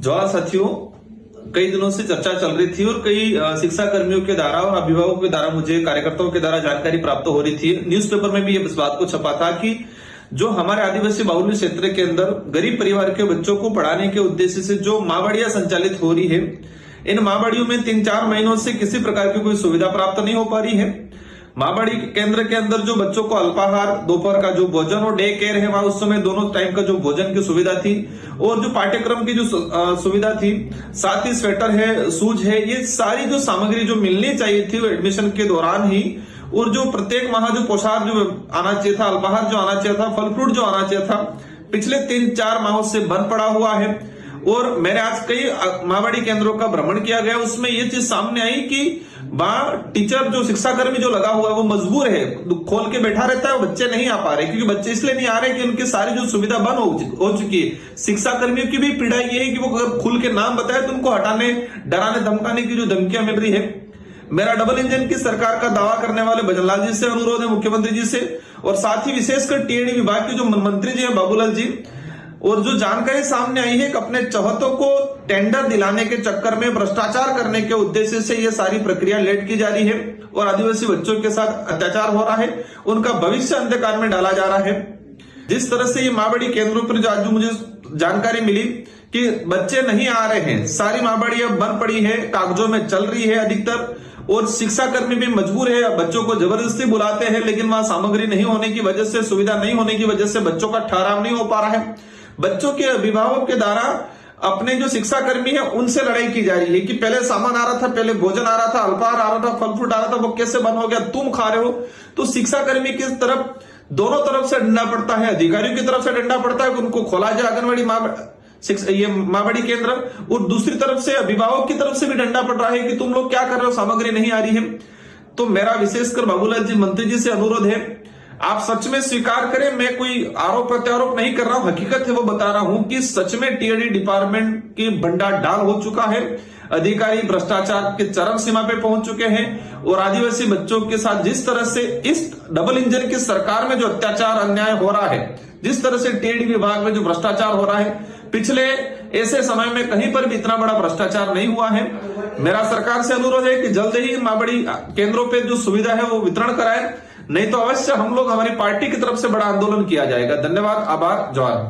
जवाहर साथियों, कई दिनों से चर्चा चल रही थी और कई शिक्षा कर्मियों के द्वारा और अभिभावकों के द्वारा, मुझे कार्यकर्ताओं के द्वारा जानकारी प्राप्त हो रही थी। न्यूज़पेपर में भी इस बात को छपा था कि जो हमारे आदिवासी बाहुल्य क्षेत्र के अंदर गरीब परिवार के बच्चों को पढ़ाने के उद्देश्य से जो माँबाड़ियां संचालित हो रही है, इन माँबाड़ियों में 3-4 महीनों से किसी प्रकार की कोई सुविधा प्राप्त नहीं हो पा रही है। माँबाड़ी केंद्र के अंदर जो बच्चों को अल्पाहार, दोपहर का जो भोजन और डे केयर है, वहां उस समय दोनों टाइम का जो भोजन की सुविधा थी और जो पाठ्यक्रम की जो सुविधा थी, साथ ही स्वेटर है, शूज है, ये सारी जो सामग्री जो मिलनी चाहिए थी वो एडमिशन के दौरान ही, और जो प्रत्येक माह जो पोशाक जो आना चाहिए था, अल्पाहार जो आना चाहिए था, फल फ्रूट जो आना चाहिए था, पिछले 3-4 माहों से बंद पड़ा हुआ है। और मैंने आज कई माँबाड़ी केंद्रों का भ्रमण किया गया, उसमें ये चीज सामने आई कि टीचर जो शिक्षा कर्मी जो लगा हुआ है वो मजबूर है, खोल के बैठा रहता है, वो बच्चे नहीं आ पा रहे, क्योंकि बच्चे इसलिए नहीं आ रहे कि उनकी सारी जो सुविधा बंद हो चुकी है। शिक्षा कर्मियों की भी पीड़ा ये है कि वो अगर खुल के नाम बताए तो उनको हटाने, डराने, धमकाने की जो धमकियां मिल रही है। मेरा डबल इंजन की सरकार का दावा करने वाले भजनलाल जी से अनुरोध है, मुख्यमंत्री जी से, और साथ ही विशेषकर टीएडी विभाग के जो मंत्री जी हैं बाबूलाल जी, और जो जानकारी सामने आई है कि अपने चौहतों को टेंडर दिलाने के चक्कर में भ्रष्टाचार करने के उद्देश्य से ये सारी प्रक्रिया लेट की जा रही है और आदिवासी बच्चों के साथ अत्याचार हो रहा है, उनका भविष्य अंधकार में डाला जा रहा है। जिस तरह से ये माँबाड़ी केंद्रों पर जो आज मुझे जानकारी मिली कि बच्चे नहीं आ रहे हैं, सारी माँबाड़ी अब बंद पड़ी है, कागजों में चल रही है अधिकतर, और शिक्षा कर्मी भी मजबूर है, बच्चों को जबरदस्ती बुलाते हैं, लेकिन वहां सामग्री नहीं होने की वजह से, सुविधा नहीं होने की वजह से बच्चों का ठहराव नहीं हो पा रहा है। बच्चों के अभिभावक के द्वारा अपने जो शिक्षा कर्मी है उनसे लड़ाई की जा रही है कि पहले सामान आ रहा था, पहले भोजन आ रहा था, अल्पाहार आ रहा था, फल फ्रूट आ रहा था, वो कैसे बंद हो गया, तुम खा रहे हो। तो शिक्षा कर्मी की तरफ, दोनों तरफ से डंडा पड़ता है, अधिकारियों की तरफ से डंडा पड़ता है कि उनको खोला जाए आंगनबाड़ी ये माँबाड़ी केंद्र, और दूसरी तरफ से अभिभावक की तरफ से भी डंडा पड़ रहा है कि तुम लोग क्या कर रहे हो, सामग्री नहीं आ रही है। तो मेरा विशेषकर बाबूलाल जी मंत्री जी से अनुरोध है, आप सच में स्वीकार करें, मैं कोई आरोप प्रत्यारोप नहीं कर रहा हूं, हकीकत है वो बता रहा हूं कि सच में टीएडी डिपार्टमेंट की भंडा डाल हो चुका है, अधिकारी भ्रष्टाचार के चरम सीमा पे पहुंच चुके हैं, और आदिवासी बच्चों के साथ जिस तरह से इस डबल इंजन की सरकार में जो अत्याचार अन्याय हो रहा है, जिस तरह से टीएडी विभाग में जो भ्रष्टाचार हो रहा है, पिछले ऐसे समय में कहीं पर भी इतना बड़ा भ्रष्टाचार नहीं हुआ है। मेरा सरकार से अनुरोध है कि जल्द ही माँबाड़ी केंद्रों पे जो सुविधा है वो वितरण कराए, नहीं तो अवश्य हम लोग, हमारी पार्टी की तरफ से बड़ा आंदोलन किया जाएगा। धन्यवाद, आभार, जवाहर।